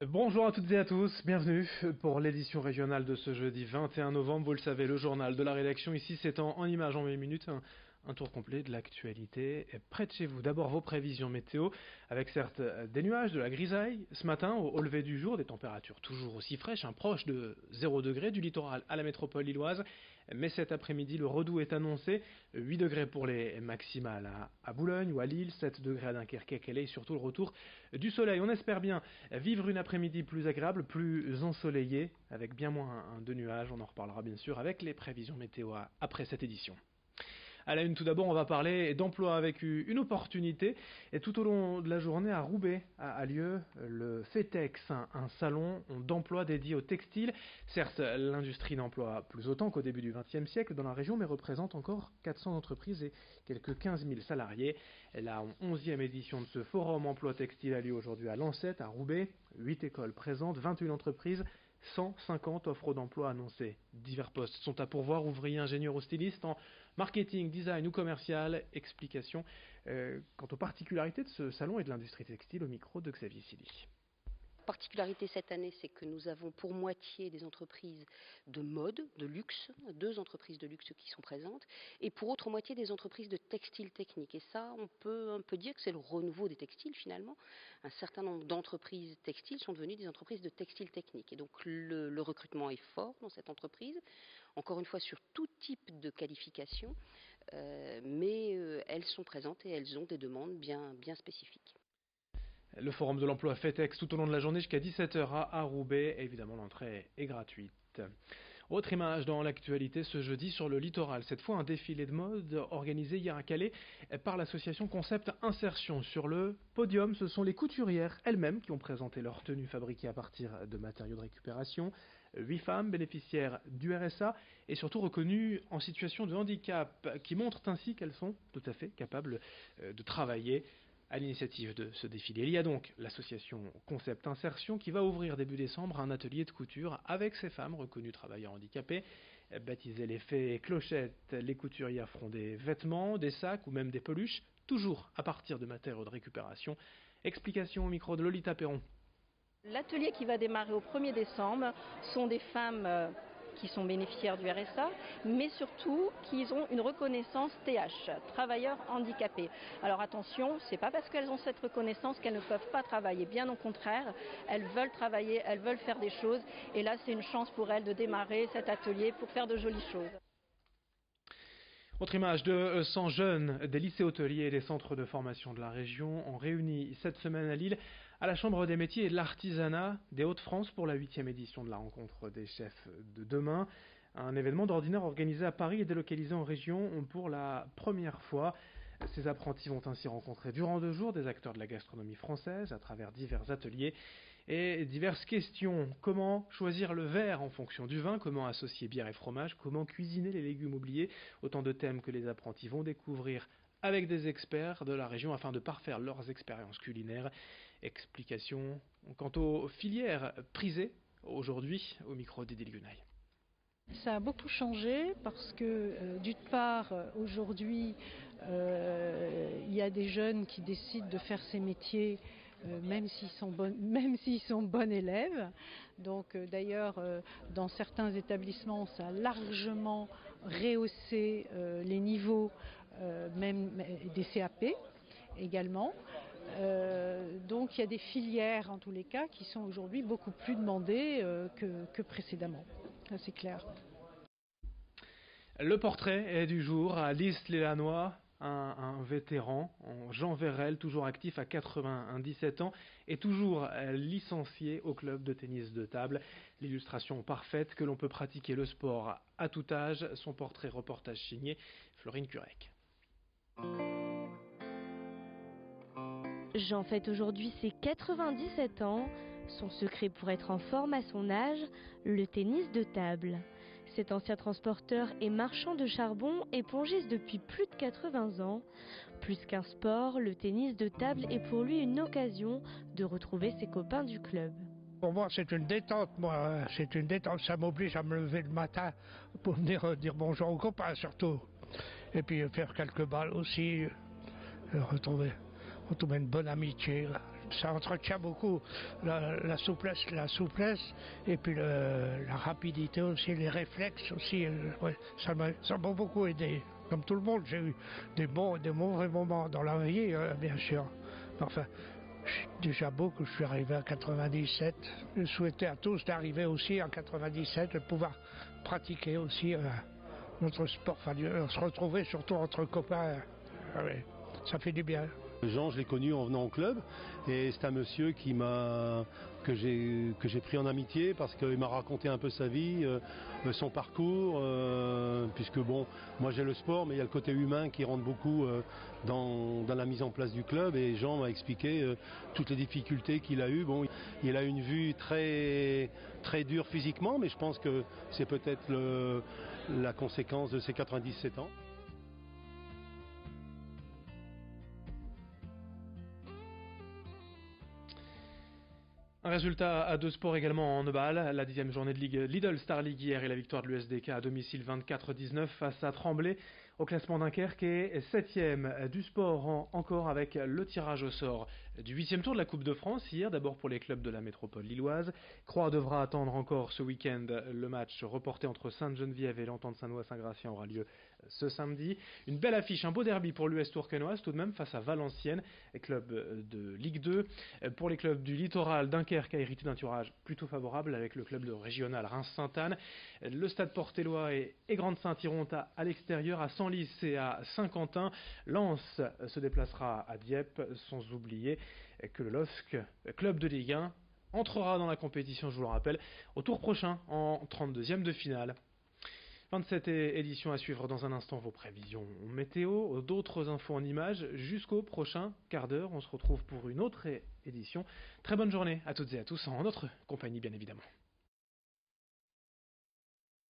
Bonjour à toutes et à tous, bienvenue pour l'édition régionale de ce jeudi 21 novembre. Vous le savez, le journal de la rédaction ici, c'est en images en 8 minutes, un tour complet de l'actualité près de chez vous. D'abord vos prévisions météo, avec certes des nuages, de la grisaille. Ce matin, au lever du jour, des températures toujours aussi fraîches, proche de 0 degré du littoral à la métropole lilloise. Mais cet après-midi, le redout est annoncé, 8 degrés pour les maximales à Boulogne ou à Lille, 7 degrés à Dunkerque et Calais, et surtout le retour du soleil. On espère bien vivre une après-midi plus agréable, plus ensoleillée, avec bien moins de nuages. On en reparlera bien sûr avec les prévisions météo après cette édition. À la une, tout d'abord, on va parler d'emploi avec une opportunité. Et tout au long de la journée, à Roubaix a lieu le FETEX, un salon d'emploi dédié au textile. Certes, l'industrie n'emploie plus autant qu'au début du XXe siècle dans la région, mais représente encore 400 entreprises et quelques 15 000 salariés. La 11e édition de ce forum emploi textile a lieu aujourd'hui à Lancette, à Roubaix. 8 écoles présentes, 21 entreprises. 150 offres d'emploi annoncées. Divers postes sont à pourvoir, ouvriers, ingénieurs ou stylistes en marketing, design ou commercial. Explication quant aux particularités de ce salon et de l'industrie textile au micro de Xavier Silly. La particularité cette année, c'est que nous avons pour moitié des entreprises de mode, de luxe, 2 entreprises de luxe qui sont présentes, et pour autre moitié des entreprises de textile technique. Et ça, on peut dire que c'est le renouveau des textiles finalement. Un certain nombre d'entreprises textiles sont devenues des entreprises de textile technique. Et donc le recrutement est fort dans cette entreprise, encore une fois sur tout type de qualification, mais elles sont présentes et elles ont des demandes bien spécifiques. Le forum de l'emploi FETEX tout au long de la journée jusqu'à 17h à Roubaix. Et évidemment, l'entrée est gratuite. Autre image dans l'actualité ce jeudi sur le littoral. Cette fois, un défilé de mode organisé hier à Calais par l'association Concept Insertion. Sur le podium, ce sont les couturières elles-mêmes qui ont présenté leurs tenues fabriquées à partir de matériaux de récupération. 8 femmes bénéficiaires du RSA et surtout reconnues en situation de handicap, qui montrent ainsi qu'elles sont tout à fait capables de travailler. À l'initiative de ce défilé, il y a donc l'association Concept Insertion qui va ouvrir début décembre un atelier de couture avec ces femmes reconnues travailleurs handicapés. Baptisé les fées clochettes, les couturières feront des vêtements, des sacs ou même des peluches, toujours à partir de matériaux de récupération. Explication au micro de Lolita Perron. L'atelier qui va démarrer au 1er décembre sont des femmes qui sont bénéficiaires du RSA, mais surtout qui ont une reconnaissance TH, travailleurs handicapés. Alors attention, c'est pas parce qu'elles ont cette reconnaissance qu'elles ne peuvent pas travailler, bien au contraire, elles veulent travailler, elles veulent faire des choses, et là c'est une chance pour elles de démarrer cet atelier pour faire de jolies choses. Autre image de 100 jeunes des lycées hôteliers et des centres de formation de la région ont réuni cette semaine à Lille à la Chambre des métiers et de l'artisanat des Hauts-de-France pour la 8e édition de la rencontre des chefs de demain. Un événement d'ordinaire organisé à Paris et délocalisé en région pour la première fois. Ces apprentis vont ainsi rencontrer durant 2 jours des acteurs de la gastronomie française à travers divers ateliers et diverses questions. Comment choisir le verre en fonction du vin? Comment associer bière et fromage? Comment cuisiner les légumes oubliés? Autant de thèmes que les apprentis vont découvrir avec des experts de la région afin de parfaire leurs expériences culinaires. Explication quant aux filières prisées aujourd'hui au micro d'Edil Gunaï. Ça a beaucoup changé parce que d'une part aujourd'hui il y a des jeunes qui décident de faire ces métiers même s'ils sont bons élèves. Donc d'ailleurs dans certains établissements ça a largement rehaussé les niveaux même des CAP également. Donc il y a des filières en tous les cas qui sont aujourd'hui beaucoup plus demandées que précédemment. Ça, c'est clair. Le portrait est du jour à Lys-les-Lannoy, un vétéran, Jean Vérel, toujours actif à 97 ans et toujours licencié au club de tennis de table. L'illustration parfaite que l'on peut pratiquer le sport à tout âge. Son portrait reportage signé Florine Curec. Jean fête aujourd'hui ses 97 ans. Son secret pour être en forme à son âge, le tennis de table. Cet ancien transporteur et marchand de charbon est pongiste depuis plus de 80 ans. Plus qu'un sport, le tennis de table est pour lui une occasion de retrouver ses copains du club. Pour moi, c'est une détente, c'est une détente. Ça m'oblige à me lever le matin pour venir dire bonjour aux copains, surtout. Et puis faire quelques balles aussi, retrouver une bonne amitié. ça entretient beaucoup la souplesse et puis la rapidité aussi, les réflexes aussi. Ouais, ça m'a beaucoup aidé. Comme tout le monde, j'ai eu des bons et des mauvais moments dans la vie, bien sûr. Enfin, déjà beau que je suis arrivé à 97. Je souhaitais à tous d'arriver aussi en 97, de pouvoir pratiquer aussi notre sport, enfin, se retrouver surtout entre copains. Ouais, ça fait du bien. Jean, je l'ai connu en venant au club et c'est un monsieur que j'ai pris en amitié parce qu'il m'a raconté un peu sa vie, son parcours, puisque bon, moi j'ai le sport mais il y a le côté humain qui rentre beaucoup dans la mise en place du club et Jean m'a expliqué toutes les difficultés qu'il a eues. Bon, il a une vue très dure physiquement mais je pense que c'est peut-être la conséquence de ses 97 ans. Un résultat à deux sports également en handball. La 10e journée de Ligue Lidl Star League hier et la victoire de l'USDK à domicile 24-19 face à Tremblay. Au classement Dunkerque est 7e du sport encore avec le tirage au sort du 8e tour de la Coupe de France hier, d'abord pour les clubs de la métropole lilloise. Croix devra attendre encore ce week-end. Le match reporté entre Sainte-Geneviève et l'Entente Saint-Noix-Saint-Gratien aura lieu ce samedi. Une belle affiche, un beau derby pour l'US Tourquenoise tout de même face à Valenciennes, club de Ligue 2. Pour les clubs du littoral, Dunkerque a hérité d'un tirage plutôt favorable avec le club de régional Reims-Sainte-Anne. Le stade portellois et Grande-Sainte iront à l'extérieur à Senlis et à Saint-Quentin. Lens se déplacera à Dieppe, sans oublier que le LOSC, club de Ligue 1, entrera dans la compétition, je vous le rappelle, au tour prochain en 32e de finale. 27 édition à suivre dans un instant, vos prévisions météo, d'autres infos en images jusqu'au prochain quart d'heure. On se retrouve pour une autre édition. Très bonne journée à toutes et à tous en notre compagnie bien évidemment.